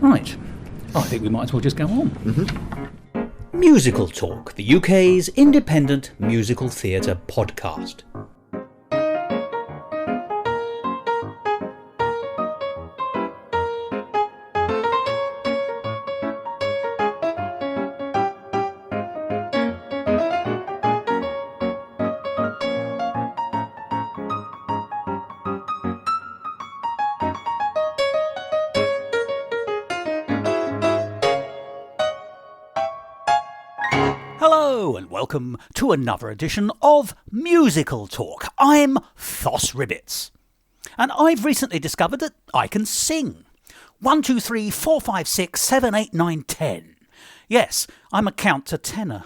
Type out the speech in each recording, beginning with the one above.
Right. I think we might as well just go on. MusicalTalk, the UK's independent musical theatre podcast. Hello and welcome to another edition of MusicalTalk. I'm Thos Ribbits. And I've recently discovered that I can sing. 1, 2, 3, 4, 5, 6, 7, 8, 9, 10. Yes, I'm a count to tenor.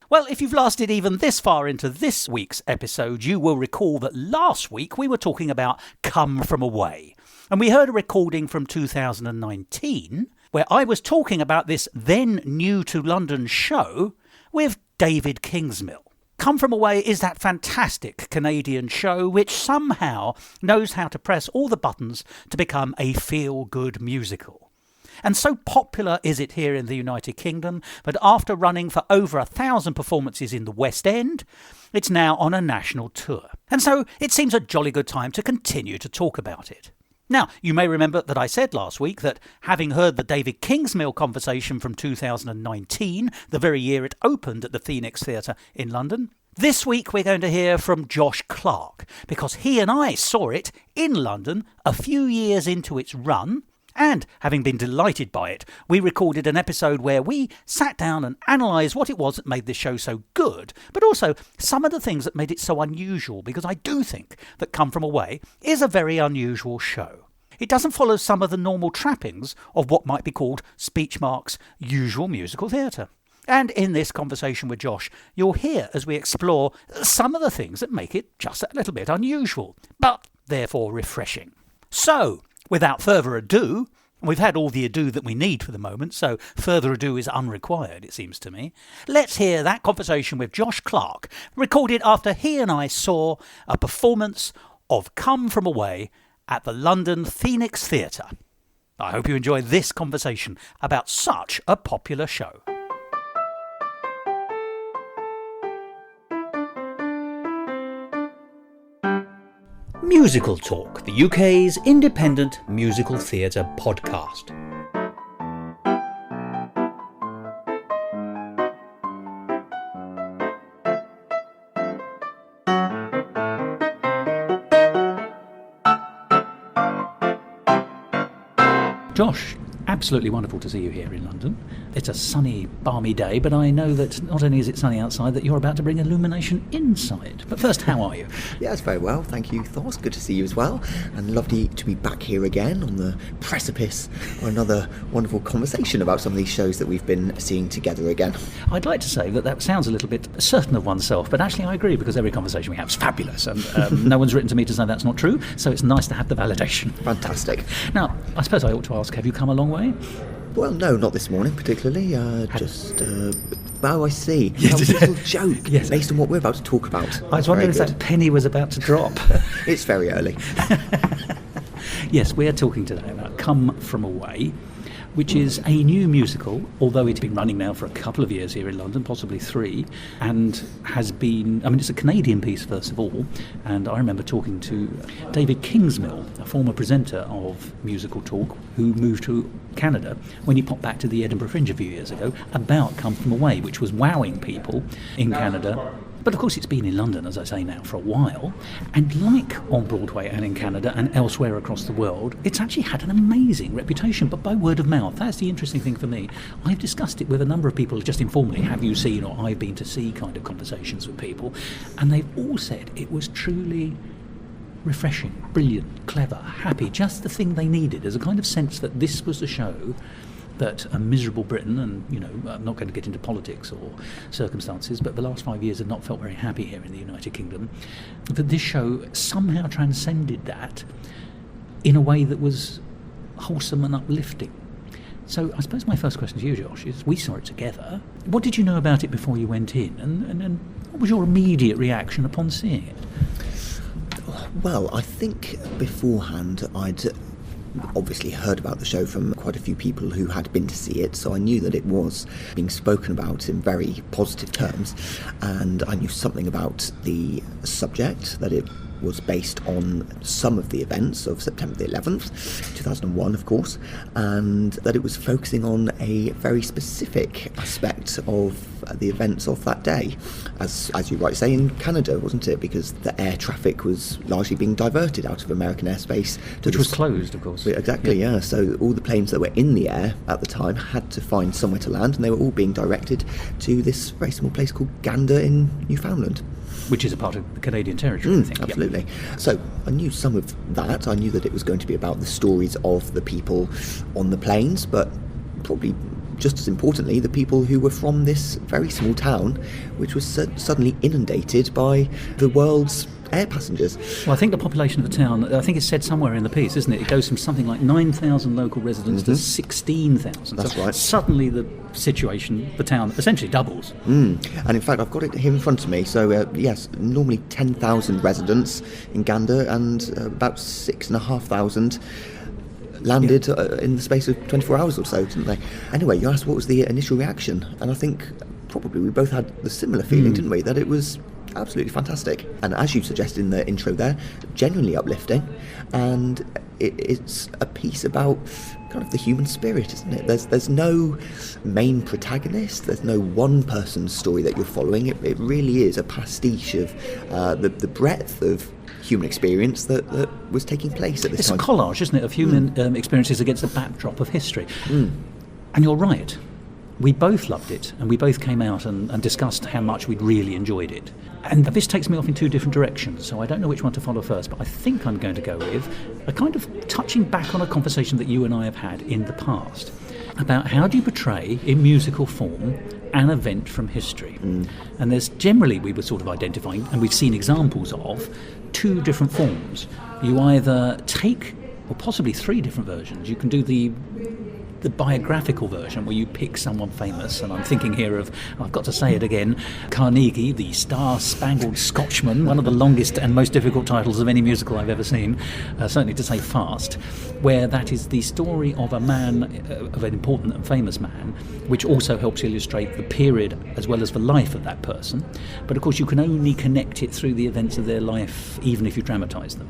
Well, if you've lasted even this far into this week's episode, you will recall that last week we were talking about Come From Away. And we heard a recording from 2019 where I was talking about this then new to London show with David Kingsmill. Come From Away is that fantastic Canadian show which somehow knows how to press all the buttons to become a feel-good musical. And so popular is it here in the United Kingdom that after running for over 1,000 performances in the West End, it's now on a national tour. And so it seems a jolly good time to continue to talk about it. Now, you may remember that I said last week that having heard the David Kingsmill conversation from 2019, the very year it opened at the Phoenix Theatre in London, this week we're going to hear from Josh Clark, because he and I saw it in London a few years into its run, and having been delighted by it, we recorded an episode where we sat down and analysed what it was that made this show so good, but also some of the things that made it so unusual, because I do think that Come From Away is a very unusual show. It doesn't follow some of the normal trappings of what might be called speech marks usual musical theatre. And in this conversation with Josh, you'll hear as we explore some of the things that make it just a little bit unusual, but therefore refreshing. So, without further ado, we've had all the ado that we need for the moment, so further ado is unrequired, it seems to me. Let's hear that conversation with Josh Clark, recorded after he and I saw a performance of Come From Away at the London Phoenix Theatre. I hope you enjoy this conversation about such a popular show. MusicalTalk, the UK's independent musical theatre podcast. Josh, absolutely wonderful to see you here in London. It's a sunny, balmy day, but I know that not only is it sunny outside, that you're about to bring illumination inside. But first, how are you? Yes, very well. Thank you, Thos. Good to see you as well. And lovely to be back here again on the precipice of another wonderful conversation about some of these shows that we've been seeing together again. I'd like to say that sounds a little bit certain of oneself, but actually I agree, because every conversation we have is fabulous, and no one's written to me to say that's not true, so it's nice to have the validation. Fantastic. Now, I suppose I ought to ask, have you come a long way? Well, no, not this morning particularly. Oh, I see. That was a little joke based on what we're about to talk about. I was wondering if that penny was about to drop. It's very early. Yes, we are talking today about Come From Away, which is a new musical, although it's been running now for a couple of years here in London, possibly 3, and has been, it's a Canadian piece first of all, and I remember talking to David Kingsmill, a former presenter of MusicalTalk, who moved to Canada when he popped back to the Edinburgh Fringe a few years ago, about Come From Away, which was wowing people in Canada. But of course it's been in London, as I say now, for a while, and like on Broadway and in Canada and elsewhere across the world, it's actually had an amazing reputation, but by word of mouth. That's the interesting thing for me. I've discussed it with a number of people just informally, have you seen or I've been to see kind of conversations with people, and they've all said it was truly refreshing, brilliant, clever, happy, just the thing they needed, as a kind of sense that this was a show that a miserable Britain, and, I'm not going to get into politics or circumstances, but the last 5 years have not felt very happy here in the United Kingdom, that this show somehow transcended that in a way that was wholesome and uplifting. So I suppose my first question to you, Josh, is we saw it together. What did you know about it before you went in? And what was your immediate reaction upon seeing it? Well, I think beforehand I'd obviously heard about the show from quite a few people who had been to see it, so I knew that it was being spoken about in very positive terms, and I knew something about the subject, that it was based on some of the events of September the 11th, 2001, of course, and that it was focusing on a very specific aspect of the events of that day, as you rightly say, in Canada, wasn't it? Because the air traffic was largely being diverted out of American airspace. Which was closed, of course. Exactly, yeah. So all the planes that were in the air at the time had to find somewhere to land, and they were all being directed to this very small place called Gander in Newfoundland. Which is a part of the Canadian territory, I think. Absolutely. Yep. So I knew some of that. I knew that it was going to be about the stories of the people on the planes, but probably just as importantly, the people who were from this very small town, which was suddenly inundated by the world's air passengers. Well, I think the population of the town, I think it's said somewhere in the piece, isn't it? It goes from something like 9,000 local residents to 16,000. That's right. Suddenly the situation, the town, essentially doubles. And in fact, I've got it here in front of me. So, yes, normally 10,000 residents in Gander, and about 6,500 landed in the space of 24 hours or so, didn't they? Anyway, you asked what was the initial reaction, and I think probably we both had the similar feeling, didn't we? That it was absolutely fantastic, and as you suggested in the intro there, genuinely uplifting, and it's a piece about kind of the human spirit, isn't it? There's no main protagonist, there's no one person's story that you're following. It really is a pastiche of the breadth of human experience that was taking place at this time. It's a collage, isn't it, of human experiences against the backdrop of history. And you're right. We both loved it, and we both came out and discussed how much we'd really enjoyed it. And this takes me off in two different directions, so I don't know which one to follow first, but I think I'm going to go with a kind of touching back on a conversation that you and I have had in the past about how do you portray, in musical form, an event from history. And there's generally, we were sort of identifying, and we've seen examples of, two different forms. You either take, or possibly three different versions. You can do the biographical version where you pick someone famous, and I'm thinking here of, I've got to say it again, Carnegie, the Star-Spangled Scotchman, one of the longest and most difficult titles of any musical I've ever seen, certainly to say fast, where that is the story of a man, of an important and famous man, which also helps illustrate the period as well as the life of that person. But of course you can only connect it through the events of their life, even if you dramatise them.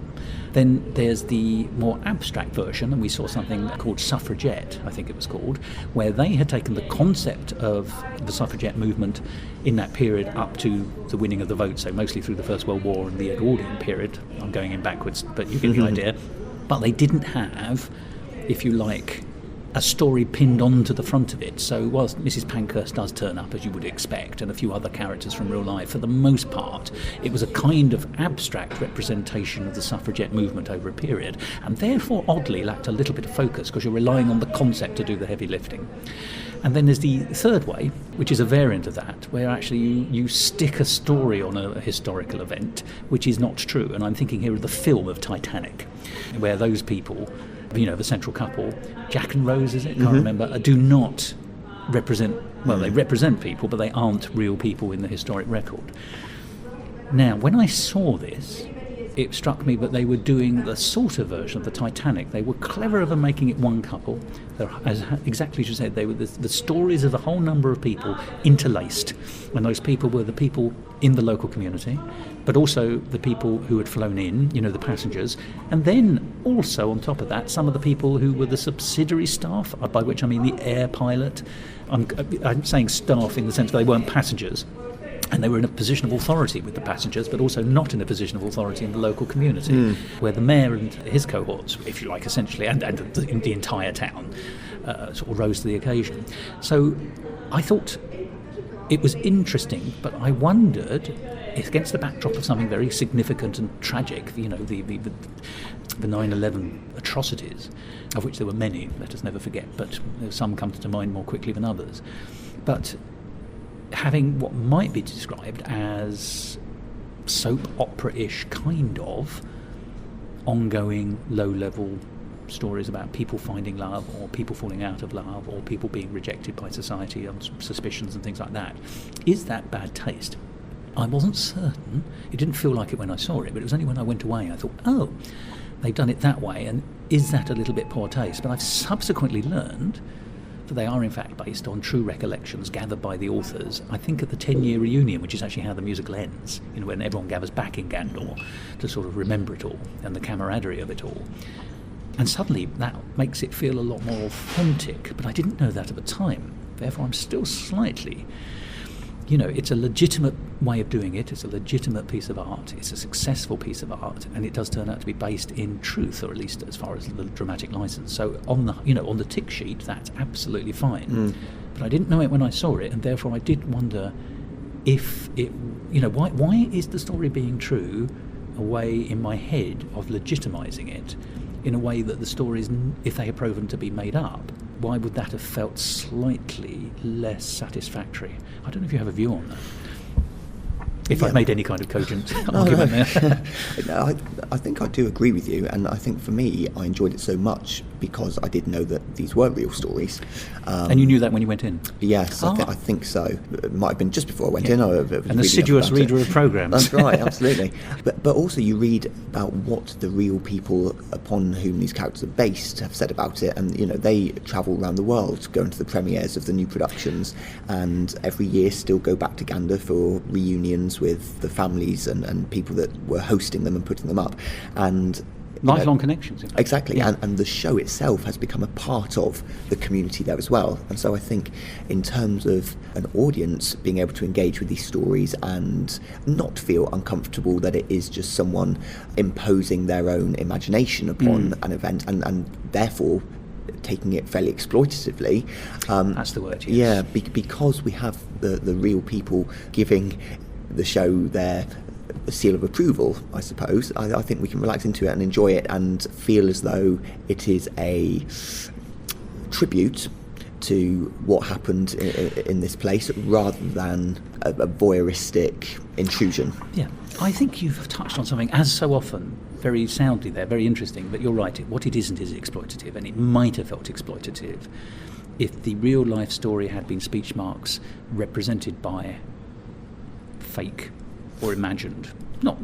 Then there's the more abstract version, and we saw something called Suffragette, I think it was called, where they had taken the concept of the suffragette movement in that period up to the winning of the vote, so mostly through the First World War and the Edwardian period. I'm going in backwards, but you get the idea. But they didn't have, if you like, a story pinned onto the front of it. So whilst Mrs. Pankhurst does turn up, as you would expect, and a few other characters from real life, for the most part it was a kind of abstract representation of the suffragette movement over a period, and therefore oddly lacked a little bit of focus because you're relying on the concept to do the heavy lifting. And then there's the third way, which is a variant of that, where actually you stick a story on a historical event which is not true. And I'm thinking here of the film of Titanic, where those people, you know, the central couple, Jack and Rose, is it? Can't remember, do not represent, well, they represent people, but they aren't real people in the historic record. Now, when I saw this, it struck me that they were doing the sort of version of the Titanic. They were cleverer than making it one couple. As exactly as you said, they were the stories of a whole number of people interlaced, and those people were the people in the local community, but also the people who had flown in, you know, the passengers, and then also on top of that, some of the people who were the subsidiary staff, by which I mean the air pilot. I'm saying staff in the sense that they weren't passengers, and they were in a position of authority with the passengers, but also not in a position of authority in the local community, where the mayor and his cohorts, if you like, essentially, and the entire town sort of rose to the occasion. So I thought it was interesting, but I wondered, against the backdrop of something very significant and tragic, you know, the 9/11 atrocities, of which there were many, let us never forget, but some come to mind more quickly than others. But having what might be described as soap opera-ish kind of ongoing low-level stories about people finding love, or people falling out of love, or people being rejected by society on suspicions and things like that. Is that bad taste? I wasn't certain. It didn't feel like it when I saw it, but it was only when I went away I thought, oh, they've done it that way. And is that a little bit poor taste? But I've subsequently learned that they are in fact based on true recollections gathered by the authors, I think at the 10-year reunion, which is actually how the musical ends, when everyone gathers back in Gandor to sort of remember it all and the camaraderie of it all. And suddenly that makes it feel a lot more authentic, but I didn't know that at the time. Therefore I'm still slightly, it's a legitimate way of doing it, it's a legitimate piece of art, it's a successful piece of art, and it does turn out to be based in truth, or at least as far as the dramatic license. So on the tick sheet, that's absolutely fine. But I didn't know it when I saw it, and therefore I did wonder if it, why is the story being true a way in my head of legitimising it in a way that the stories, if they are proven to be made up, why would that have felt slightly less satisfactory? I don't know if you have a view on that. If I've made any kind of cogent argument there. No, I think I do agree with you, and I think for me, I enjoyed it so much because I did know that these were real stories. And you knew that when you went in? Yes, I think so. It might have been just before I went in. An assiduous reader of programmes. That's right, absolutely. But also you read about what the real people upon whom these characters are based have said about it, and they travel around the world, going to the premieres of the new productions, and every year still go back to Gander for reunions with the families and people that were hosting them and putting them up, and lifelong connections. Exactly, yeah. and the show itself has become a part of the community there as well. And so I think in terms of an audience being able to engage with these stories and not feel uncomfortable that it is just someone imposing their own imagination upon an event, and therefore taking it fairly exploitatively. That's the word, yes. Yeah, because we have the real people giving the show their seal of approval, I suppose. I think we can relax into it and enjoy it and feel as though it is a tribute to what happened in this place rather than a voyeuristic intrusion. Yeah, I think you've touched on something, as so often, very soundly there, very interesting, but you're right, what it isn't is exploitative, and it might have felt exploitative if the real life story had been speech marks represented by fake or imagined, not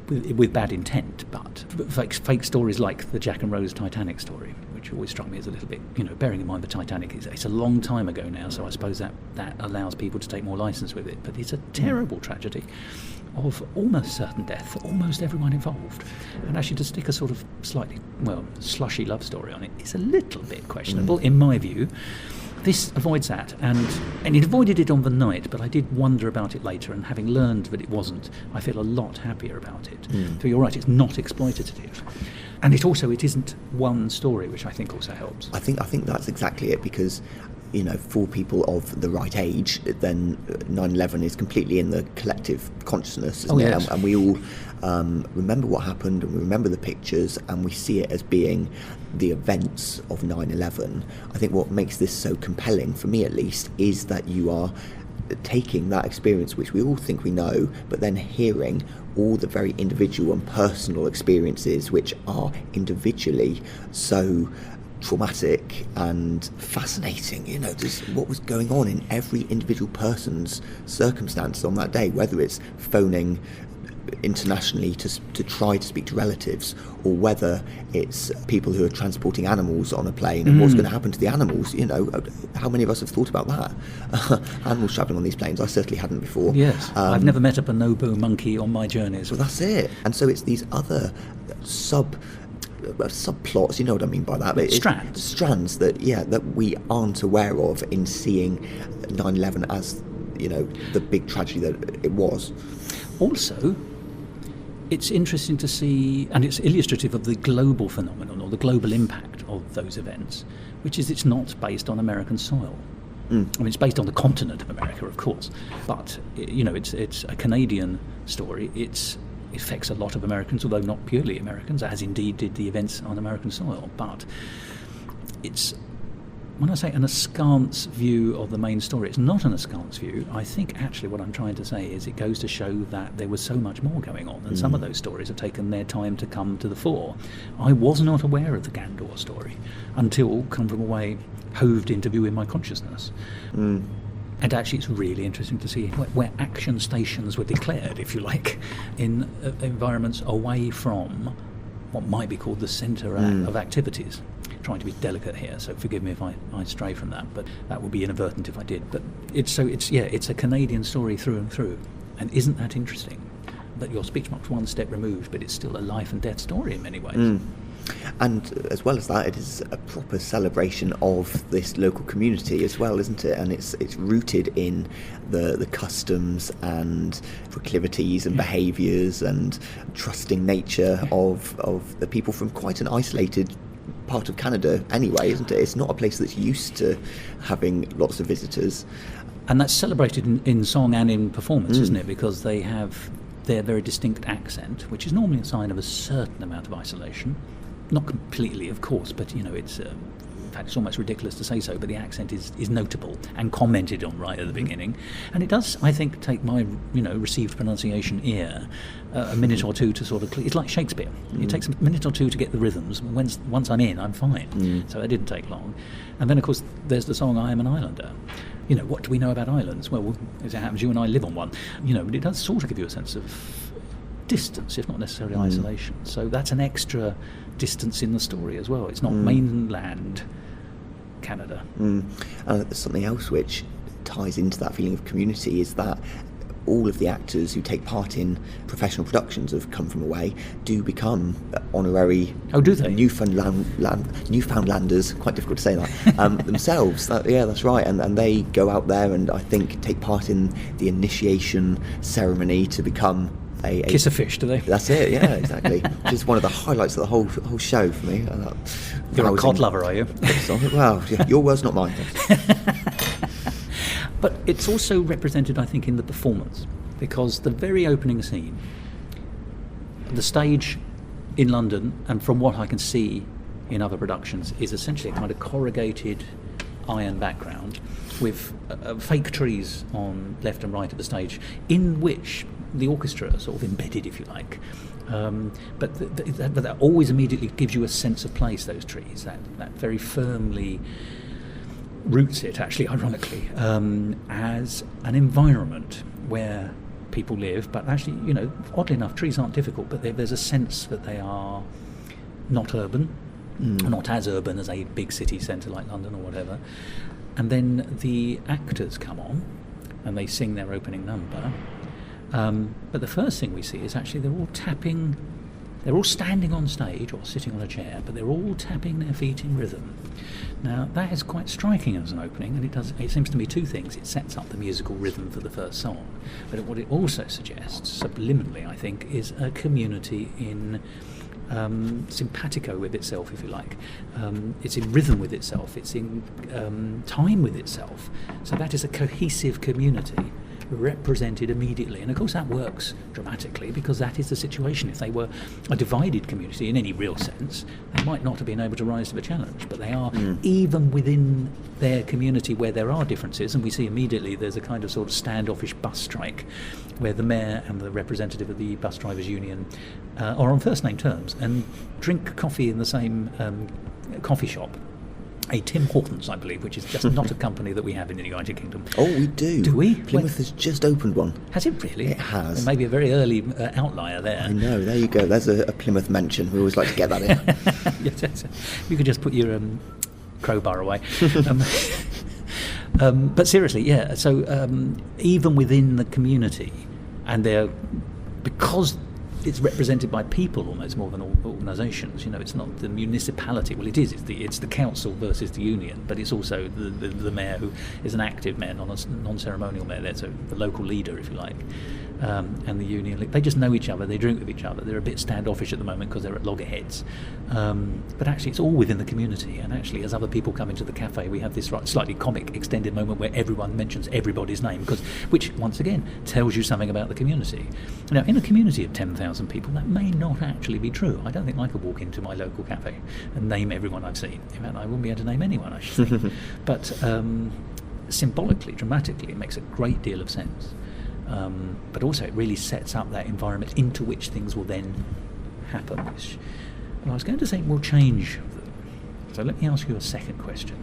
with bad intent, but fake stories like the Jack and Rose Titanic story, which always struck me as a little bit, bearing in mind the Titanic it's a long time ago now, so I suppose that allows people to take more license with it, but it's a terrible tragedy of almost certain death for almost everyone involved, and actually to stick a sort of slightly, slushy love story on it is a little bit questionable in my view. This avoids that, and it avoided it on the night, but I did wonder about it later, and having learned that it wasn't, I feel a lot happier about it. So you're right, it's not exploitative. And it isn't one story, which I think also helps. I think that's exactly it, because for people of the right age, then 9/11 is completely in the collective consciousness, isn't it? And we all remember what happened, and we remember the pictures, and we see it as being the events of 9/11. I think what makes this so compelling, for me at least, is that you are taking that experience, which we all think we know, but then hearing all the very individual and personal experiences, which are individually so traumatic and fascinating, just what was going on in every individual person's circumstances on that day, whether it's phoning internationally to try to speak to relatives, or whether it's people who are transporting animals on a plane and what's going to happen to the animals. How many of us have thought about that? Animals travelling on these planes, I certainly hadn't before. Yes, I've never met a bonobo monkey on my journeys. Well, that's it. And so it's these other subplots, you know what I mean by that? Strands that we aren't aware of in seeing 9/11 as, the big tragedy that it was. Also, it's interesting to see, and it's illustrative of the global phenomenon or the global impact of those events, which is it's not based on American soil. I mean, it's based on the continent of America, of course, but it's a Canadian story. It affects a lot of Americans, although not purely Americans, as indeed did the events on American soil. But it's, when I say an askance view of the main story, it's not an askance view. I think actually what I'm trying to say is it goes to show that there was so much more going on, and some of those stories have taken their time to come to the fore. I was not aware of the Gandor story until Come From Away hoved into view in my consciousness. And actually it's really interesting to see where action stations were declared, if you like, in environments away from what might be called the centre of activities. Trying to be delicate here, so forgive me if I stray from that, but that would be inadvertent if I did. But it's a Canadian story through and through, and isn't that interesting? That your speech mark's one step removed, but it's still a life and death story in many ways. And as well as that, it is a proper celebration of this local community as well, isn't it? And it's rooted in the customs and proclivities and behaviours and trusting nature of the people from quite an isolated part of Canada anyway, isn't it? It's not a place that's used to having lots of visitors. And that's celebrated in song and in performance, isn't it? Because they have their very distinct accent, which is normally a sign of a certain amount of isolation. Not completely, of course, but it's in fact it's almost ridiculous to say so, but the accent is notable and commented on right at the beginning, and it does, I think, take my received pronunciation ear a minute or two to sort of it's like Shakespeare. It takes a minute or two to get the rhythms. Once I'm in, I'm fine. So it didn't take long. And then of course there's the song I Am an Islander. What do we know about islands? Well, as it happens, you and I live on one. But it does sort of give you a sense of distance, if not necessarily isolation. So that's an extra distance in the story as well. It's not mainland Canada. Something else which ties into that feeling of community is that all of the actors who take part in professional productions of Come From Away do become honorary Newfoundlanders, quite difficult to say that, themselves. That's right. And they go out there and I think take part in the initiation ceremony to become a kiss a fish, do they? That's it, yeah, exactly. Which is one of the highlights of the whole show for me. You're a cod lover, are you? Well, your words, not mine. But it's also represented, I think, in the performance, because the very opening scene, the stage in London, and from what I can see in other productions, is essentially a kind of corrugated iron background with fake trees on left and right of the stage, in which the orchestra are sort of embedded, if you like. But that always immediately gives you a sense of place, those trees, that very firmly roots it, actually, ironically, as an environment where people live. But actually, oddly enough, trees aren't difficult, but there's a sense that they are not urban, not as urban as a big city centre like London or whatever. And then the actors come on and they sing their opening number. But the first thing we see is actually they're all tapping. They're all standing on stage or sitting on a chair, but they're all tapping their feet in rhythm. Now, that is quite striking as an opening, and it seems to me two things. It sets up the musical rhythm for the first song, but what it also suggests, subliminally, I think, is a community in simpatico with itself, if you like. It's in rhythm with itself. It's in time with itself. So that is a cohesive community represented immediately, and of course that works dramatically because that is the situation. If they were a divided community in any real sense, they might not have been able to rise to the challenge, but they are even within their community where there are differences, and we see immediately there's a kind of sort of standoffish bus strike where the mayor and the representative of the bus drivers union are on first name terms and drink coffee in the same coffee shop. A Tim Hortons, I believe, which is just not a company that we have in the United Kingdom. Oh, we do. Do we? Plymouth has just opened one. Has it really? It has. It may be a very early outlier there. I know, there you go. There's a Plymouth mention. We always like to get that in. Yes. You could just put your crowbar away. But seriously, yeah, so even within the community, and because it's represented by people almost more than organisations. It's not the municipality. Well, it is. It's the council versus the union, but it's also the mayor, who is an active mayor, not a non-ceremonial mayor. There, so the local leader, if you like, and the union. They just know each other. They drink with each other. They're a bit standoffish at the moment because they're at loggerheads. But actually, it's all within the community. And actually, as other people come into the cafe, we have this slightly comic extended moment where everyone mentions everybody's name, which once again tells you something about the community. Now, in a community of 10,000 people, that may not actually be true. I don't think I could walk into my local cafe and name everyone I've seen. In fact, I wouldn't be able to name anyone, I should think. But symbolically, dramatically, it makes a great deal of sense. But also it really sets up that environment into which things will then happen. Which, I was going to say will change. So let me ask you a second question.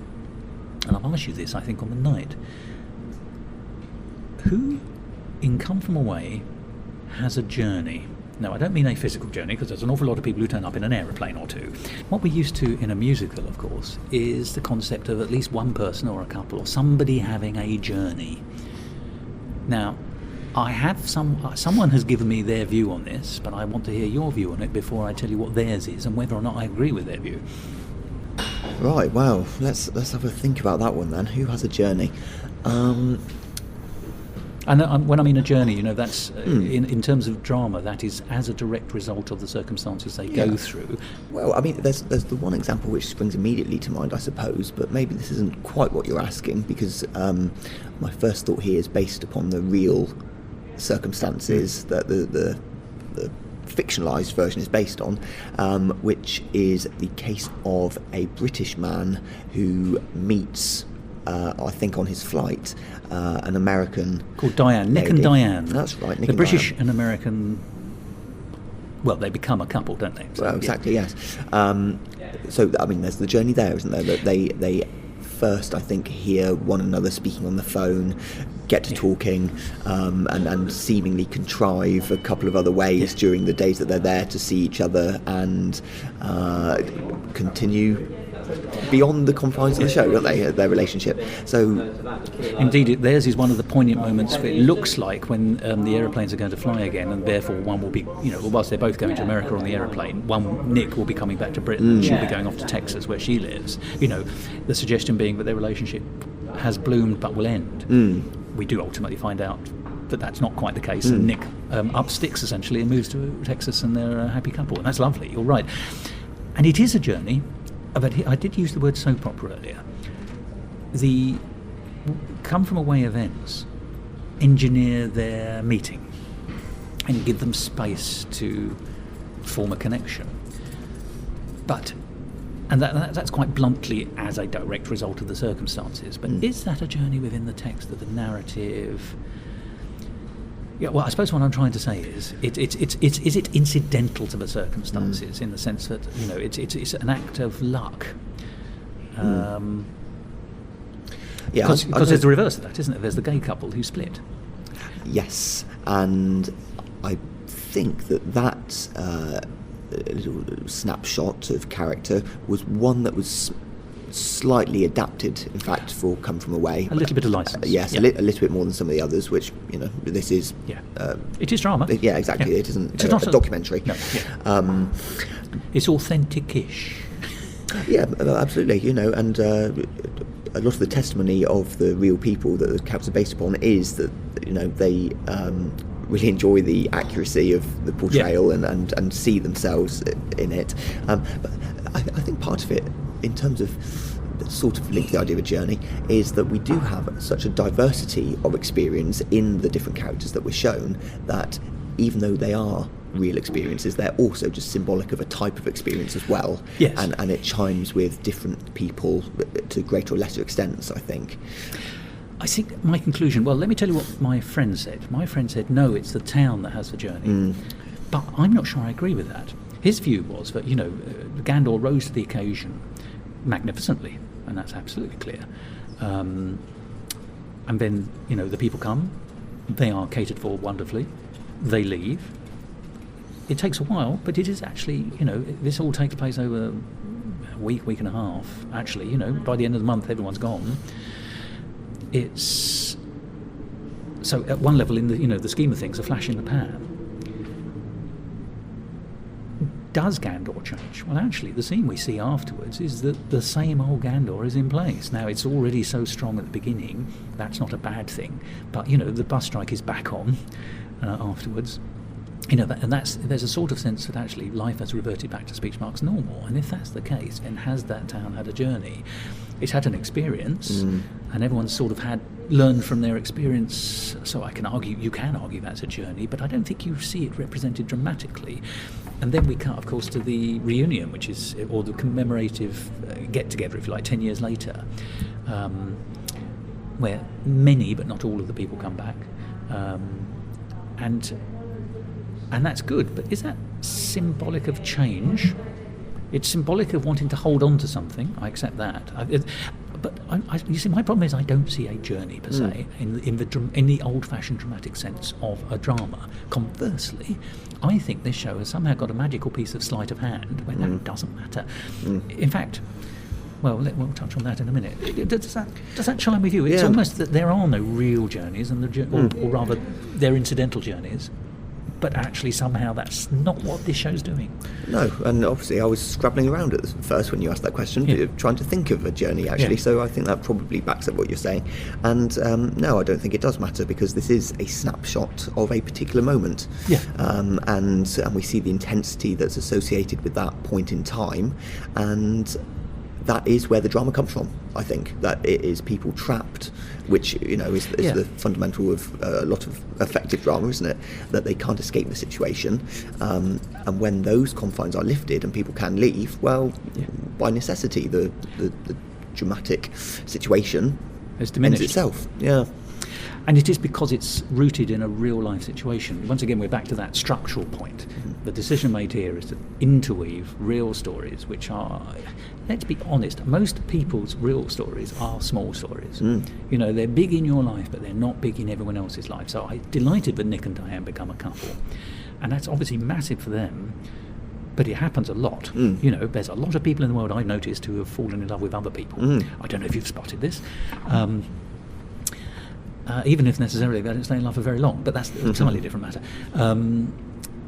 And I've asked you this, I think, on the night. Who in Come From Away has a journey? No, I don't mean a physical journey, because there's an awful lot of people who turn up in an aeroplane or two. What we're used to in a musical, of course, is the concept of at least one person or a couple or somebody having a journey. Now, I have someone has given me their view on this, but I want to hear your view on it before I tell you what theirs is and whether or not I agree with their view. Right, well, let's have a think about that one then. Who has a journey? And when I mean a journey, that's in terms of drama, that is as a direct result of the circumstances they go through. Well, I mean, there's the one example which springs immediately to mind, I suppose, but maybe this isn't quite what you're asking, because my first thought here is based upon the real circumstances that the fictionalised version is based on, which is the case of a British man who meets, I think on his flight, an American called Diane, Nick lady. and Diane. That's right, Nick the and British Diane. and American. Well, they become a couple, don't they? So, well, exactly, yes. So, I mean, there's the journey there, isn't there? That they first, I think, hear one another speaking on the phone, get to talking, and seemingly contrive a couple of other ways during the days that they're there to see each other, and continue beyond the confines of the show, don't they, their relationship. So indeed, theirs is one of the poignant moments, it looks like, when the aeroplanes are going to fly again, and therefore one will be, whilst they're both going to America on the aeroplane, Nick will be coming back to Britain, and she'll be going off to Texas where she lives. The suggestion being that their relationship has bloomed but will end. We do ultimately find out that that's not quite the case, and Nick up sticks essentially and moves to Texas, and they're a happy couple, and that's lovely. You're right, and it is a journey. But I did use the word soap opera earlier. The come from away events engineer their meeting and give them space to form a connection. And that's quite bluntly as a direct result of the circumstances. But is that a journey within the text of the narrative? Yeah, well, I suppose what I'm trying to say is, is it incidental to the circumstances in the sense that it's an act of luck? Because there's the reverse of that, isn't it? There's the gay couple who split. Yes, and I think that little snapshot of character was one that was slightly adapted, in fact, for Come From Away. A little bit of license. Yes, yeah. A little bit more than some of the others, which, this is... Yeah. It is drama. Yeah, exactly. Yeah. It isn't it's a documentary. No, yeah. It's authentic-ish. Yeah, absolutely, and a lot of the testimony of the real people that the characters are based upon is that, they really enjoy the accuracy of the portrayal and see themselves in it. But I think part of it, in terms of sort of link the idea of a journey, is that we do have such a diversity of experience in the different characters that we're shown, that even though they are real experiences, they're also just symbolic of a type of experience as well. Yes. And it chimes with different people to greater or lesser extents, I think. I think my conclusion, well, let me tell you what my friend said. My friend said, no, it's the town that has the journey. But I'm not sure I agree with that. His view was that, Gandor rose to the occasion magnificently, and that's absolutely clear. And then, the people come, they are catered for wonderfully, they leave. It takes a while, but it is actually, this all takes place over a week and a half. Actually, by the end of the month, everyone's gone. It's so at one level, in the scheme of things, a flash in the pan. Does Gandor change? Well, actually, the scene we see afterwards is that the same old Gandor is in place. Now, it's already so strong at the beginning, that's not a bad thing. But, the bus strike is back on afterwards. There's a sort of sense that actually life has reverted back to speech marks normal. And if that's the case, then has that town had a journey? It's had an experience, and everyone's sort of learned from their experience. So you can argue that's a journey, but I don't think you see it represented dramatically. And then we cut, of course, to the reunion, or the commemorative get-together, if you like, 10 years later, where many, but not all of the people come back. And that's good, but is that symbolic of change? It's symbolic of wanting to hold on to something. I accept that. but you see, my problem is I don't see a journey per se in the old-fashioned dramatic sense of a drama. Conversely, I think this show has somehow got a magical piece of sleight of hand where that doesn't matter. In fact, well, we'll touch on that in a minute. Does that chime with you? It's almost that there are no real journeys, and or rather, they're incidental journeys. But actually, somehow, that's not what this show's doing. No, and obviously, I was scrabbling around at first when you asked that question, trying to think of a journey, actually. So I think that probably backs up what you're saying. And no, I don't think it does matter, because this is a snapshot of a particular moment. And we see the intensity that's associated with that point in time. And that is where the drama comes from, I think. That it is people trapped, which, is the fundamental of a lot of effective drama, isn't it? That they can't escape the situation. And when those confines are lifted and people can leave, well, by necessity, the dramatic situation ends itself. And it is because it's rooted in a real-life situation. Once again, we're back to that structural point. The decision made here is to interweave real stories, which are, let's be honest, most people's real stories are small stories. They're big in your life, but they're not big in everyone else's life. So I'm delighted that Nick and Diane become a couple. And that's obviously massive for them. But it happens a lot. There's a lot of people in the world I've noticed who have fallen in love with other people. I don't know if you've spotted this. Even if necessarily they don't stay in love for very long, but that's an entirely different matter.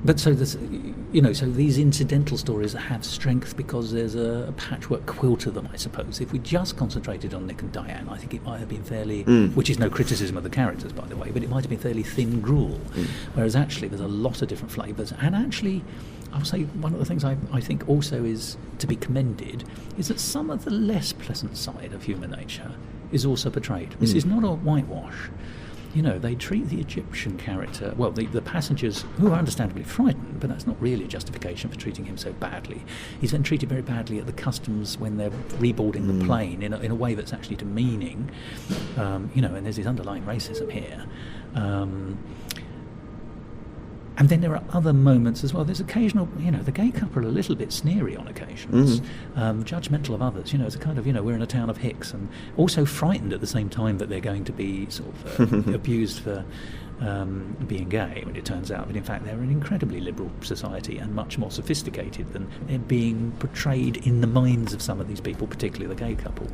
But so this, so these incidental stories have strength because there's a patchwork quilt to them, I suppose. If we just concentrated on Nick and Diane, I think it might have been fairly, which is no criticism of the characters, by the way, but it might have been fairly thin gruel. Whereas actually there's a lot of different flavours, and actually, I would say one of the things I think also is to be commended is that some of the less pleasant side of human nature is also portrayed. This is not a whitewash. They treat the Egyptian character, well, the passengers, who are understandably frightened, but that's not really a justification for treating him so badly. He's then treated very badly at the customs when they're reboarding the plane in a way that's actually demeaning. And there's this underlying racism here. And then there are other moments as well. There's occasional, the gay couple are a little bit sneery on occasions, judgmental of others. It's a kind of, we're in a town of hicks, and also frightened at the same time that they're going to be sort of abused for being gay, when it turns out that in fact they're an incredibly liberal society and much more sophisticated than they're being portrayed in the minds of some of these people, particularly the gay couple.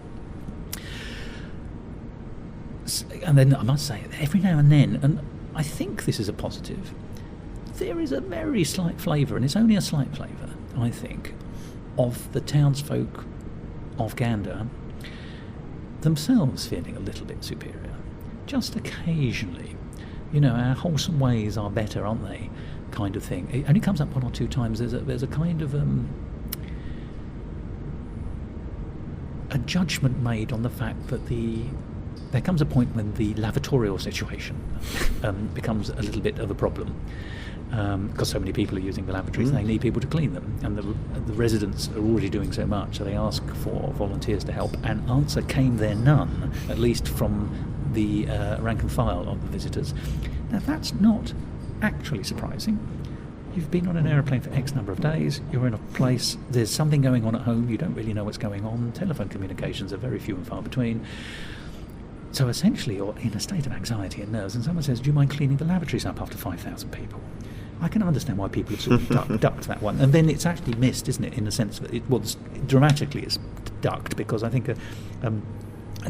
And then I must say, every now and then, and I think this is a positive, there is a very slight flavour, and it's only a slight flavour, I think, of the townsfolk of Gander themselves feeling a little bit superior. Just occasionally. Our wholesome ways are better, aren't they? Kind of thing. It only comes up one or two times. There's a kind of a judgment made on the fact that there comes a point when the lavatorial situation becomes a little bit of a problem. Because so many people are using the lavatories, they need people to clean them, and the residents are already doing so much, so they ask for volunteers to help, and answer came there none, at least from the rank and file of the visitors. Now that's not actually surprising. You've been on an aeroplane for X number of days, you're in a place, there's something going on at home, you don't really know what's going on, telephone communications are very few and far between. So essentially you're in a state of anxiety and nerves, and someone says, do you mind cleaning the lavatories up after 5,000 people? I can understand why people have sort of ducked that one. And then it's actually missed, isn't it, in the sense that dramatically it's ducked, because I think a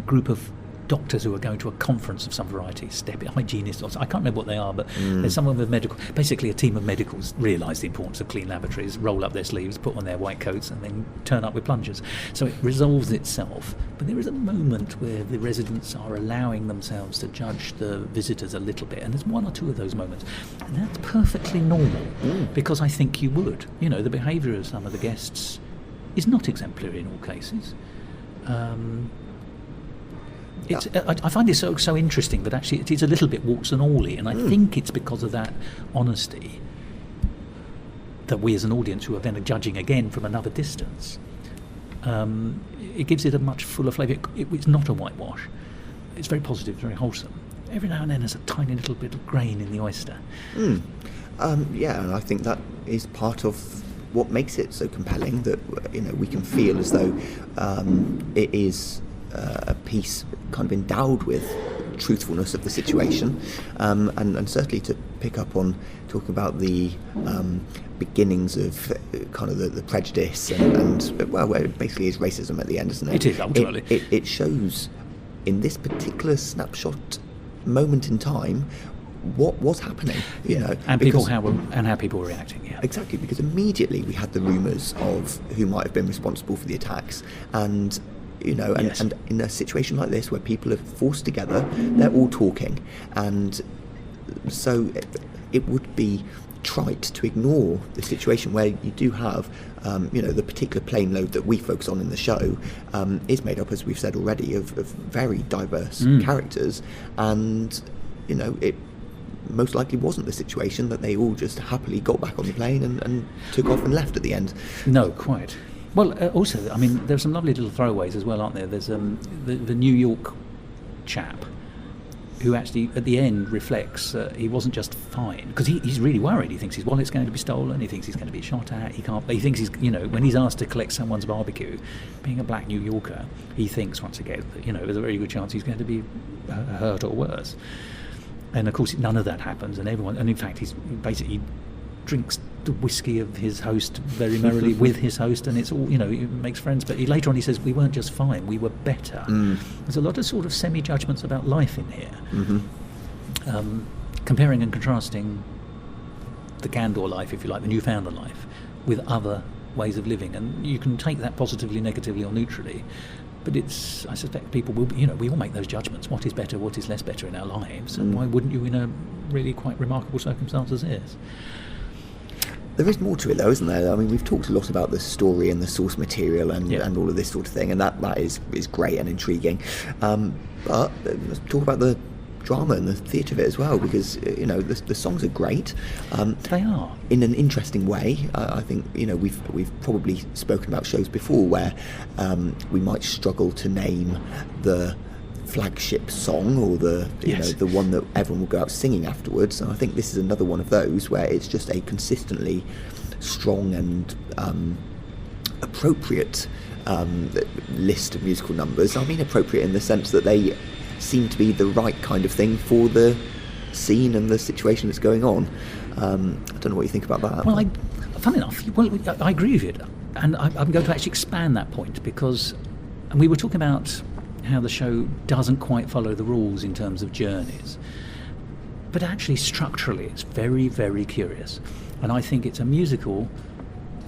group of doctors who are going to a conference of some variety, hygienists, or I can't remember what they are, but there's someone with basically a team of medicals realise the importance of clean lavatories, roll up their sleeves, put on their white coats, and then turn up with plungers. So it resolves itself. But there is a moment where the residents are allowing themselves to judge the visitors a little bit, and there's one or two of those moments. And that's perfectly normal, because I think you would. The behaviour of some of the guests is not exemplary in all cases. I find this so interesting, but actually it is a little bit warts and all-y, and I think it's because of that honesty that we as an audience who are then judging again from another distance, it gives it a much fuller flavour. It's not a whitewash. It's very positive, very wholesome. Every now and then there's a tiny little bit of grain in the oyster. And I think that is part of what makes it so compelling, that we can feel as though it is a piece kind of endowed with truthfulness of the situation, and certainly to pick up on talking about the beginnings of kind of the prejudice and well, it basically is racism at the end, isn't it? It is, ultimately. It shows in this particular snapshot moment in time what was happening, you know, and how people were reacting. Yeah, exactly, because immediately we had the rumours of who might have been responsible for the attacks, and you know, and in a situation like this where people are forced together, they're all talking, and so it would be trite to ignore the situation where you do have, you know, the particular plane load that we focus on in the show is made up, as we've said already, of very diverse characters, and you know, it most likely wasn't the situation that they all just happily got back on the plane and took off and left at the end. No, quite. Well, also, I mean, there's some lovely little throwaways as well, aren't there? There's the New York chap who actually, at the end, reflects he wasn't just fine, because he's really worried. He thinks his wallet's going to be stolen. He thinks he's going to be shot at. He thinks he's, you know, when he's asked to collect someone's barbecue, being a black New Yorker, he thinks once again that, you know, there's a very good chance he's going to be hurt or worse. And of course, none of that happens, and in fact, he basically drinks the whiskey of his host very merrily with his host, and it's all, you know, he makes friends. But later on he says, we weren't just fine, we were better. There's a lot of sort of semi-judgments about life in here, comparing and contrasting the Gandor life, if you like, the Newfoundland life, with other ways of living, and you can take that positively, negatively, or neutrally. But it's, I suspect people will, you know, we all make those judgments. What is better, what is less better in our lives, and why wouldn't you in a really quite remarkable circumstance as this? There is more to it, though, isn't there? I mean, we've talked a lot about the story and the source material and all of this sort of thing, and that is great and intriguing. But let's talk about the drama and the theatre of it as well, because you know, the songs are great. They are, in an interesting way. I think, you know, we've probably spoken about shows before where we might struggle to name the flagship song or the you know, the one that everyone will go out singing afterwards, and I think this is another one of those where it's just a consistently strong and appropriate list of musical numbers. I mean appropriate in the sense that they seem to be the right kind of thing for the scene and the situation that's going on. I don't know what you think about that. Well, funny enough, I agree with you, and I'm going to actually expand that point, because we were talking about how the show doesn't quite follow the rules in terms of journeys, but actually structurally it's very, very curious, and I think it's a musical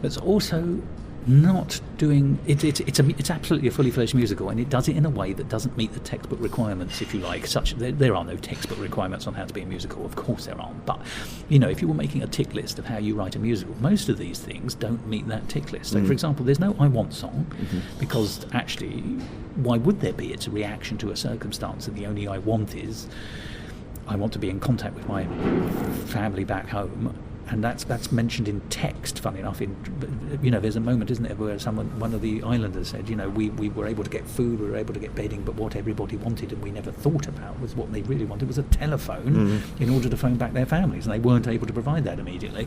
that's also not doing it's absolutely a fully fledged musical, and it does it in a way that doesn't meet the textbook requirements, if you like. There are no textbook requirements on how to be a musical, of course there aren't, but you know, if you were making a tick list of how you write a musical, most of these things don't meet that tick list. So for example, there's no I Want song, because actually why would there be? It's a reaction to a circumstance, and the only I want is I want to be in contact with my family back home. And that's mentioned in text, funny enough. You know, there's a moment, isn't there, where one of the islanders said, you know, we were able to get food, we were able to get bedding, but what everybody wanted and we never thought about was what they really wanted was a telephone in order to phone back their families, and they weren't able to provide that immediately.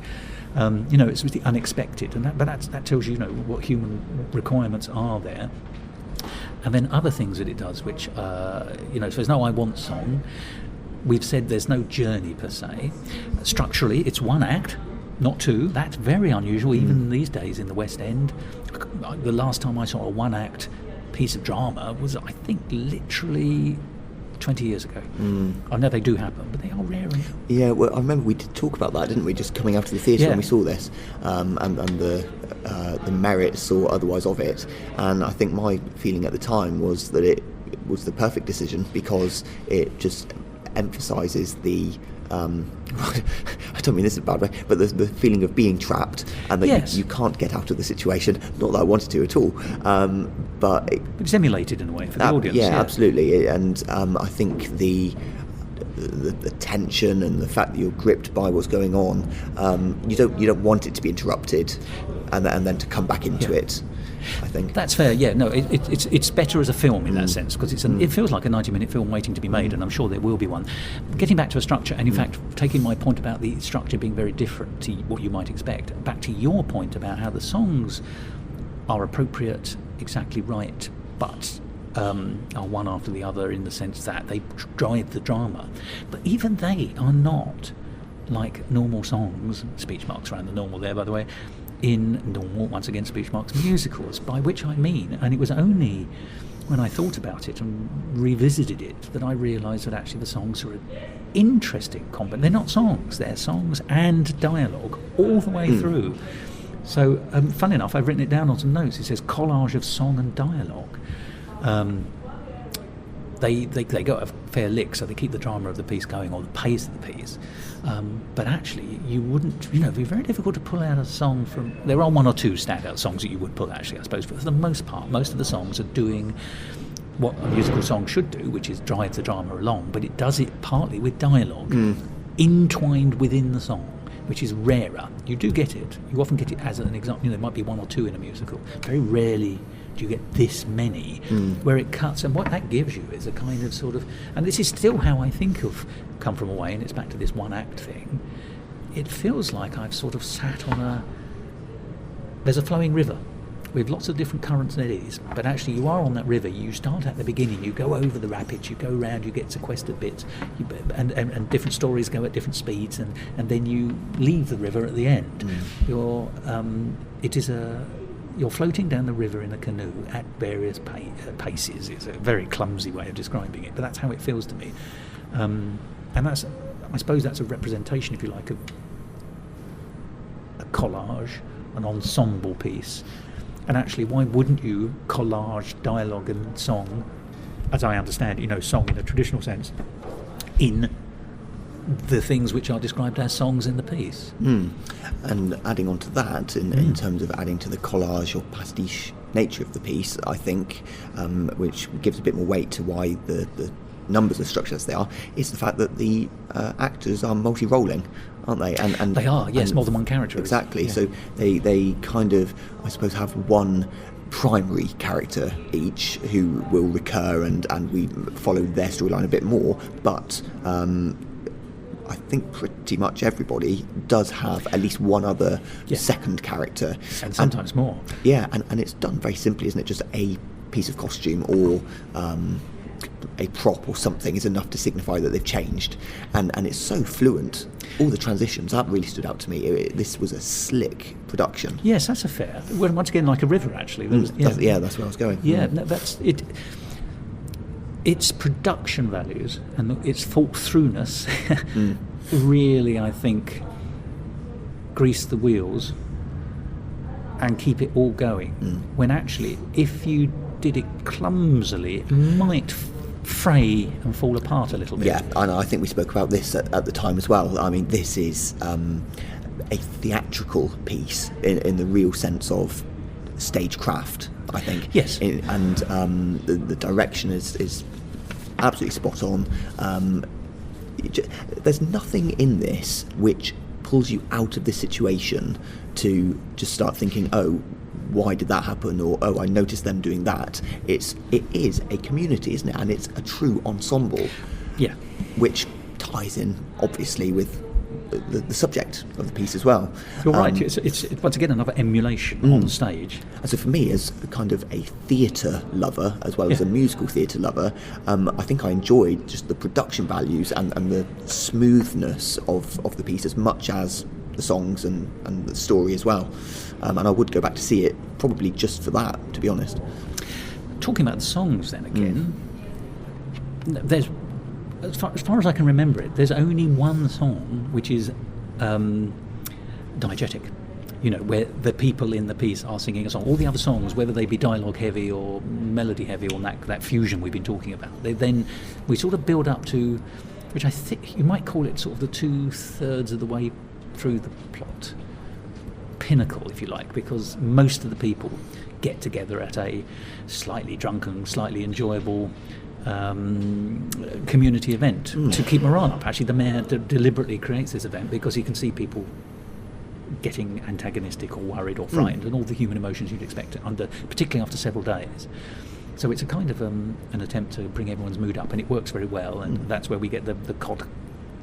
You know, it's really unexpected, and that tells you, you know, what human requirements are there. And then other things that it does, which, you know, so there's no I Want song. We've said there's no journey per se. Structurally, it's one act, not two. That's very unusual, even these days in the West End. The last time I saw a one-act piece of drama was, I think, literally 20 years ago. I know they do happen, but they are rare. Yeah, well, I remember we did talk about that, didn't we, just coming out of the theatre when we saw this, and the merits or otherwise of it. And I think my feeling at the time was that it was the perfect decision, because it just emphasises the I don't mean this in a bad way, but the feeling of being trapped, and that you can't get out of the situation. Not that I wanted to at all, but it's emulated in a way for the audience. Yeah, absolutely. And I think the tension and the fact that you're gripped by what's going on, you don't want it to be interrupted, and then to come back into it. I think that's fair. Yeah, no, it's better as a film in that sense, because it feels like a 90-minute film waiting to be made, and I'm sure there will be one. Getting back to a structure, and in fact taking my point about the structure being very different to what you might expect, back to your point about how the songs are appropriate, exactly right, but are one after the other in the sense that they drive the drama. But even they are not like normal songs, speech marks around the normal there, by the way, in normal, once again, speech marks, musicals, by which I mean, and it was only when I thought about it and revisited it that I realised that actually the songs are an interesting combo. They're not songs, they're songs and dialogue all the way through. So, fun enough, I've written it down on some notes. It says collage of song and dialogue. They go at a fair lick, so they keep the drama of the piece going, or the pace of the piece. But actually, you wouldn't, it'd be very difficult to pull out a song from... There are one or two standout songs that you would pull, actually, I suppose, but for the most part, most of the songs are doing what a musical song should do, which is drive the drama along, but it does it partly with dialogue, entwined within the song, which is rarer. You do get it. You often get it as an example. There might be one or two in a musical. Very rarely do you get this many where it cuts, and what that gives you is a kind of sort of, and this is still how I think of Come From Away, and it's back to this one act thing. It feels like I've sort of sat on there's a flowing river with lots of different currents and eddies, but actually you are on that river. You start at the beginning, you go over the rapids, you go round, you get sequestered bits, and different stories go at different speeds, and then you leave the river at the end. You're floating down the river in a canoe at various paces. It's a very clumsy way of describing it, but that's how it feels to me. And that's, I suppose that's a representation, if you like, of a collage, an ensemble piece. And actually, why wouldn't you collage dialogue and song, as I understand it, song in a traditional sense, in the things which are described as songs in the piece? And adding on to that, in terms of adding to the collage or pastiche nature of the piece, I think, which gives a bit more weight to why the numbers are structured as they are, is the fact that the actors are multi-rolling, aren't they? And they are, yes, more than one character. Exactly. Yeah. So they kind of, I suppose, have one primary character each who will recur, and we follow their storyline a bit more, but I think pretty much everybody does have at least one other second character. And sometimes more. Yeah, and it's done very simply, isn't it? Just a piece of costume or a prop or something is enough to signify that they've changed. And it's so fluent. All the transitions, that really stood out to me. This was a slick production. Yes, that's a fair. Well, once again, like a river, actually. That's where I was going. Yeah, no, that's it. Its production values and its thought-throughness really, I think, grease the wheels and keep it all going. When actually, if you did it clumsily, it might fray and fall apart a little bit. Yeah, and I think we spoke about this at the time as well. I mean, this is a theatrical piece in the real sense of stagecraft, I think. Yes. The direction is absolutely spot on. There's nothing in this which pulls you out of this situation to just start thinking, oh, why did that happen? Or, oh, I noticed them doing that. It is a community, isn't it? And it's a true ensemble. Yeah. Which ties in, obviously, with the subject of the piece as well. You're right. It's once again another emulation on stage. And so for me, as kind of a theatre lover as well as a musical theatre lover, I think I enjoyed just the production values and the smoothness of the piece as much as the songs and the story as well. And I would go back to see it probably just for that, to be honest. Talking about the songs then again, there's, as far as I can remember it, there's only one song which is diegetic, where the people in the piece are singing a song. All the other songs, whether they be dialogue heavy or melody heavy or that fusion we've been talking about, we sort of build up to, which I think you might call it sort of the 2/3 of the way through the plot pinnacle, if you like, because most of the people get together at a slightly drunken, slightly enjoyable community event to keep morale up. Actually, the mayor deliberately creates this event because he can see people getting antagonistic or worried or frightened and all the human emotions you'd expect particularly after several days. So it's a kind of an attempt to bring everyone's mood up, and it works very well, and that's where we get the cod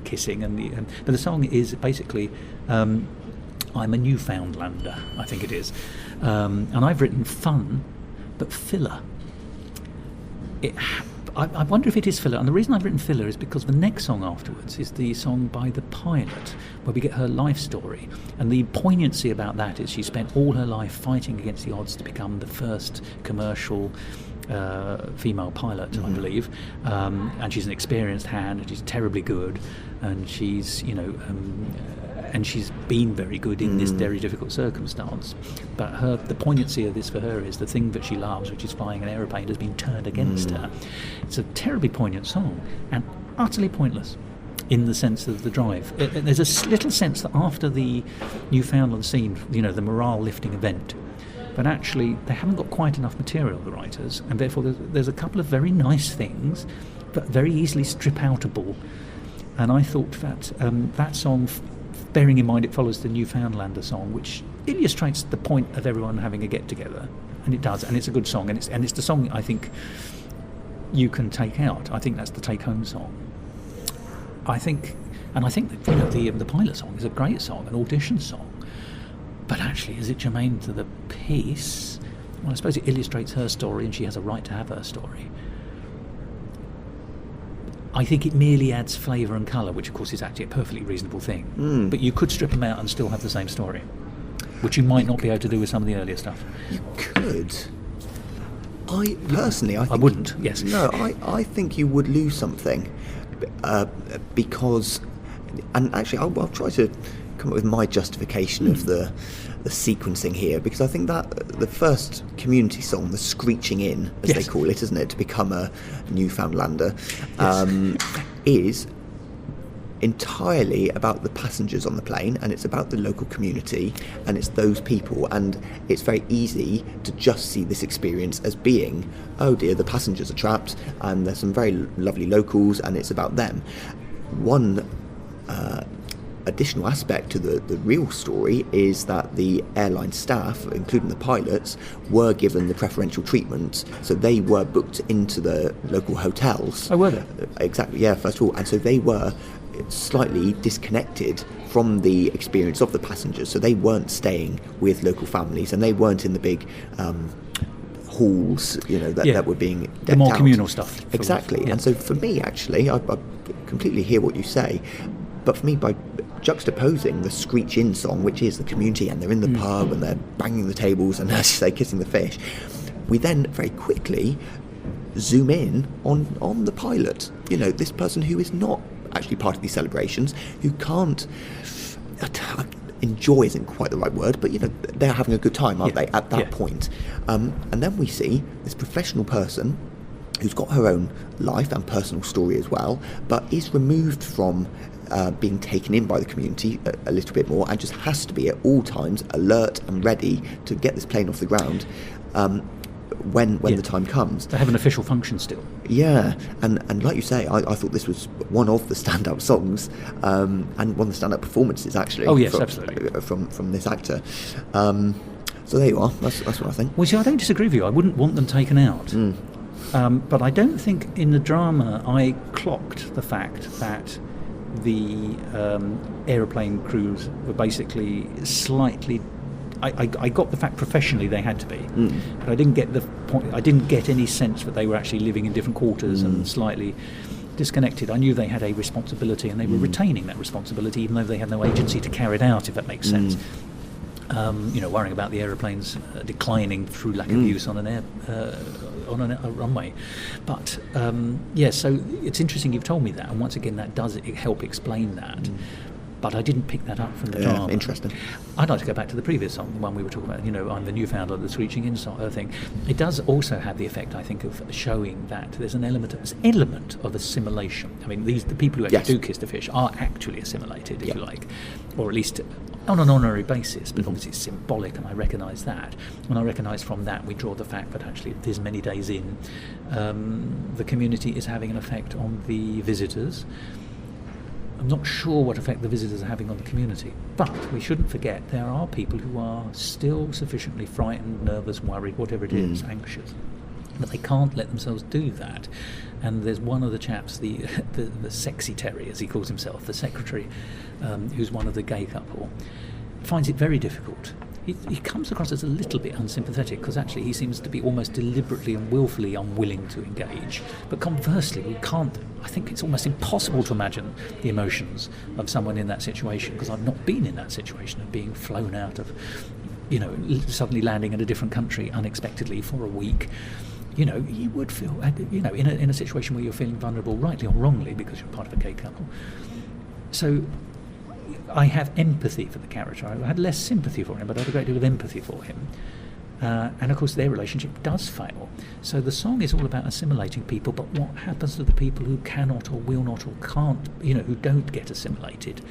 kissing but the song is basically I'm a Newfoundlander, I think it is, and I've written fun but filler. I wonder if it is filler, and the reason I've written filler is because the next song afterwards is the song by the pilot, where we get her life story, and the poignancy about that is she spent all her life fighting against the odds to become the first commercial female pilot, I believe, and she's an experienced hand, and she's terribly good, and she's and she's been very good in this very difficult circumstance. But the poignancy of this for her is the thing that she loves, which is flying an aeroplane, has been turned against her. It's a terribly poignant song and utterly pointless in the sense of the drive. There's a little sense that after the Newfoundland scene, the morale lifting event, but actually they haven't got quite enough material, the writers, and therefore there's a couple of very nice things, but very easily strip-outable. And I thought that that song, bearing in mind it follows the Newfoundlander song, which illustrates the point of everyone having a get-together, and it does, and it's a good song, and it's the song I think you can take out. I think that's the take-home song. I think that the pilot song is a great song, an audition song. But actually, is it germane to the piece? Well, I suppose it illustrates her story, and she has a right to have her story. I think it merely adds flavour and colour, which of course is actually a perfectly reasonable thing. But you could strip them out and still have the same story, which you might not be able to do with some of the earlier stuff. You could. I personally, I wouldn't. Yes. No, I think you would lose something, because, and actually, I'll try to come up with my justification of the sequencing here, because I think that the first community song, the screeching in, as they call it, isn't it, to become a Newfoundlander, is entirely about the passengers on the plane, and it's about the local community, and it's those people, and it's very easy to just see this experience as being, oh dear, the passengers are trapped, and there's some very lovely locals, and it's about them. One additional aspect to the real story is that the airline staff, including the pilots, were given the preferential treatment, so they were booked into the local hotels. Oh, were they? Exactly, yeah, first of all, and so they were slightly disconnected from the experience of the passengers, so they weren't staying with local families, and they weren't in the big halls, that were being decked the more out. Communal stuff. Exactly, and so for me, actually, I completely hear what you say, but for me, by juxtaposing the Screech In song, which is the community, and they're in the pub, and they're banging the tables, and, as you say, kissing the fish, we then very quickly zoom in on the pilot, this person who is not actually part of these celebrations, who can't enjoy isn't quite the right word, but they're having a good time, aren't they, at that point. And then we see this professional person who's got her own life and personal story as well, but is removed from being taken in by the community a little bit more, and just has to be at all times alert and ready to get this plane off the ground when the time comes. They have an official function still. Yeah, and like you say, I thought this was one of the standout songs, and one of the standout performances, actually. Oh yes, absolutely. From this actor. So there you are. That's what I think. Well, see, I don't disagree with you. I wouldn't want them taken out. But I don't think in the drama I clocked the fact that the aeroplane crews were basically slightly. I got the fact professionally they had to be, but I didn't get the point. I didn't get any sense that they were actually living in different quarters and slightly disconnected. I knew they had a responsibility, and they were retaining that responsibility, even though they had no agency to carry it out, if that makes sense. Worrying about the aeroplanes declining through lack of use on a runway. But so it's interesting you've told me that, and once again that does help explain that. But I didn't pick that up from the drama. Interesting. I'd like to go back to the previous song, the one we were talking about, I'm the Newfoundland, the Screeching In thing. It does also have the effect, I think, of showing that there's an element of assimilation. I mean, the people who actually do kiss the fish are actually assimilated, if you like, or at least on an honorary basis, but obviously it's symbolic, and I recognise that. And I recognise from that we draw the fact that actually this many days in, the community is having an effect on the visitors. I'm not sure what effect the visitors are having on the community, but we shouldn't forget there are people who are still sufficiently frightened, nervous, worried, whatever it is, anxious, but they can't let themselves do that. And there's one of the chaps, the sexy Terry, as he calls himself, the secretary, who's one of the gay couple, finds it very difficult. he comes across as a little bit unsympathetic, because actually he seems to be almost deliberately and willfully unwilling to engage. But conversely, I think it's almost impossible to imagine the emotions of someone in that situation, because I've not been in that situation of being flown out of, suddenly landing in a different country unexpectedly for a week. You would feel, in a situation where you're feeling vulnerable, rightly or wrongly, because you're part of a gay couple. So I have empathy for the character. I had less sympathy for him, but I had a great deal of empathy for him. And of course their relationship does fail. So the song is all about assimilating people, but what happens to the people who cannot or will not or can't, who don't get assimilated?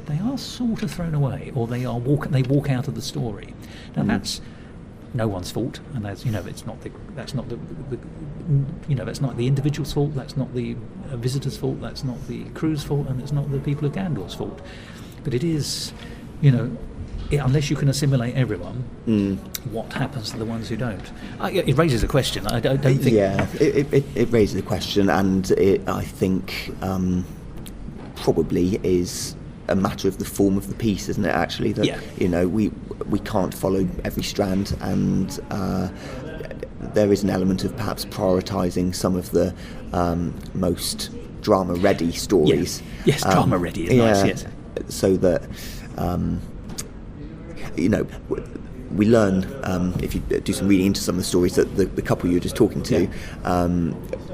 They are sort of thrown away, or they walk out of the story. Now that's no one's fault, and that's that's not the individual's fault, that's not the visitor's fault, that's not the crew's fault, and it's not the people of Gandor's fault. But it is, unless you can assimilate everyone, what happens to the ones who don't? It raises a question. I don't think. Yeah, it raises a question, and I think probably is a matter of the form of the piece, isn't it? Actually, that we can't follow every strand, and there is an element of perhaps prioritising some of the most drama-ready stories. Yes, drama-ready is nice. Yes. So that we learn, if you do some reading into some of the stories, that the couple you were just talking to,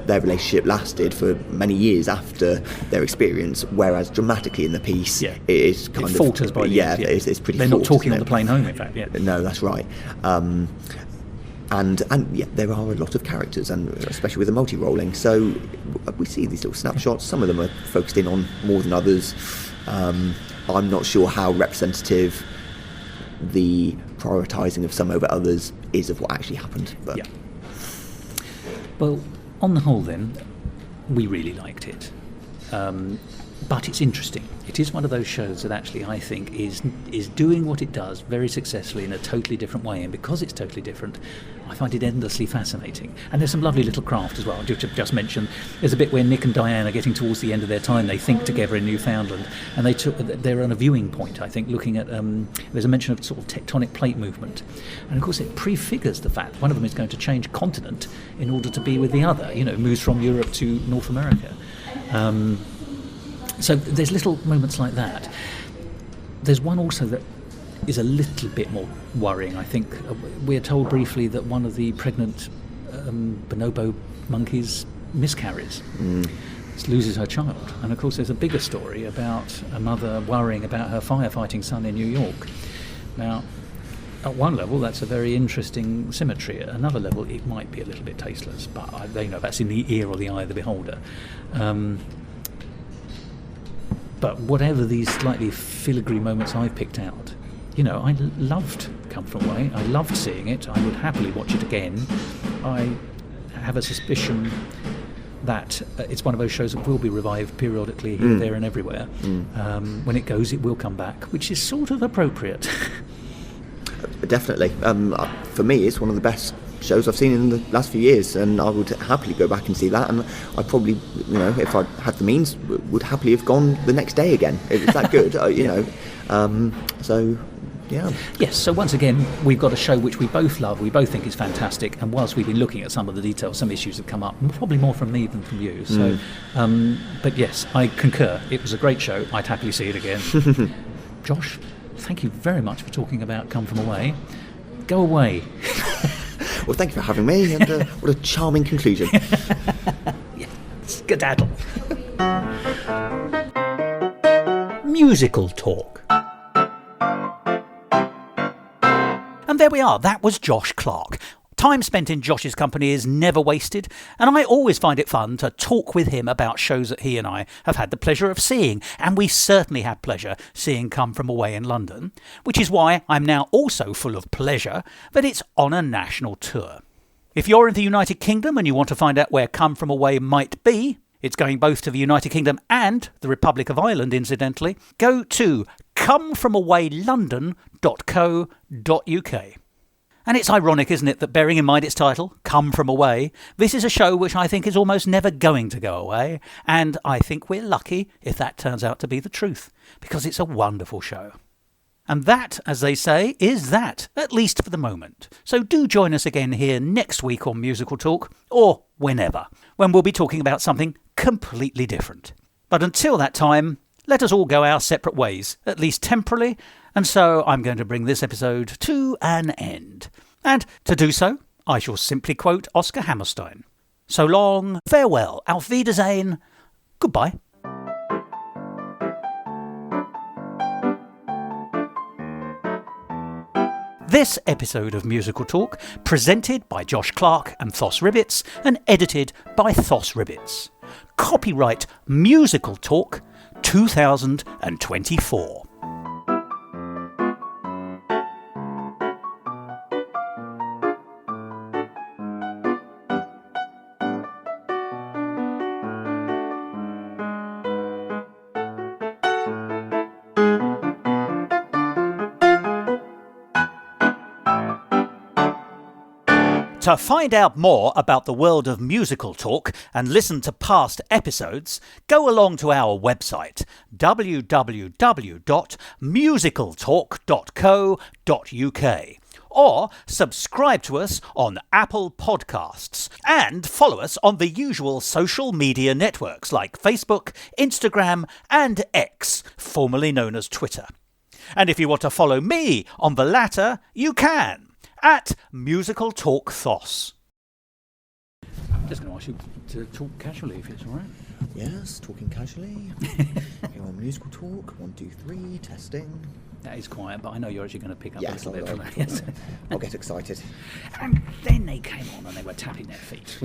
their relationship lasted for many years after their experience, whereas dramatically in the piece it is kind of falters by the end. It's pretty. They're not talking on the plane home, in fact. Yeah. No, that's right. And there are a lot of characters, and especially with the multi-rolling. So we see these little snapshots. Some of them are focused in on more than others. I'm not sure how representative the prioritising of some over others is of what actually happened. But. Yeah. Well, on the whole, then, we really liked it. But it's interesting. It is one of those shows that actually I think is doing what it does very successfully in a totally different way, and because it's totally different, I find it endlessly fascinating. And there's some lovely little craft as well. Just mention, there's a bit where Nick and Diane are getting towards the end of their time. They think together in Newfoundland, and they're on a viewing point, I think, looking at there's a mention of sort of tectonic plate movement, and of course it prefigures the fact one of them is going to change continent in order to be with the other. Moves from Europe to North America. So there's little moments like that. There's one also that is a little bit more worrying, I think. We're told briefly that one of the pregnant bonobo monkeys miscarries, loses her child. And of course there's a bigger story about a mother worrying about her firefighting son in New York. Now, at one level, that's a very interesting symmetry. At another level, it might be a little bit tasteless, but that's in the ear or the eye of the beholder. But whatever these slightly filigree moments I've picked out, I loved Come From Away. I loved seeing it. I would happily watch it again. I have a suspicion that it's one of those shows that will be revived periodically here, there and everywhere. When it goes, it will come back, which is sort of appropriate. Definitely. For me, it's one of the best shows I've seen in the last few years, and I would happily go back and see that, and I probably, if I had the means, would happily have gone the next day again. It was that good, so yeah. Yes, so once again, we've got a show which we both love, we both think is fantastic, and whilst we've been looking at some of the details, some issues have come up, probably more from me than from you, so but yes, I concur. It was a great show. I'd happily see it again. Josh, thank you very much for talking about Come From Away. Go away. Well, thank you for having me, and what a charming conclusion. Yeah, skedaddle. Musical Talk. And there we are, that was Josh Clark. Time spent in Josh's company is never wasted, and I always find it fun to talk with him about shows that he and I have had the pleasure of seeing, and we certainly had pleasure seeing Come From Away in London, which is why I'm now also full of pleasure that it's on a national tour. If you're in the United Kingdom and you want to find out where Come From Away might be, it's going both to the United Kingdom and the Republic of Ireland, incidentally, go to comefromawaylondon.co.uk. And it's ironic, isn't it, that bearing in mind its title, Come From Away, this is a show which I think is almost never going to go away, and I think we're lucky if that turns out to be the truth, because it's a wonderful show. And that, as they say, is that, at least for the moment. So do join us again here next week on Musical Talk, or whenever, when we'll be talking about something completely different. But until that time, let us all go our separate ways, at least temporarily, and so I'm going to bring this episode to an end. And to do so, I shall simply quote Oscar Hammerstein. So long, farewell, auf Wiedersehen, goodbye. This episode of Musical Talk, presented by Josh Clark and Thos Ribbits, and edited by Thos Ribbits. Copyright Musical Talk 2024. To find out more about the world of Musical Talk and listen to past episodes, go along to our website www.musicaltalk.co.uk or subscribe to us on Apple Podcasts and follow us on the usual social media networks like Facebook, Instagram and X, formerly known as Twitter. And if you want to follow me on the latter, you can. At Musical Talk Thos. I'm just going to ask you to talk casually if it's all right. Yes, talking casually. Here on Musical Talk, 1, 2, 3, testing. That is quiet, but I know you're actually going to pick up a Yes, little bit from that. Yes. I'll get excited. And then they came on and they were tapping their feet.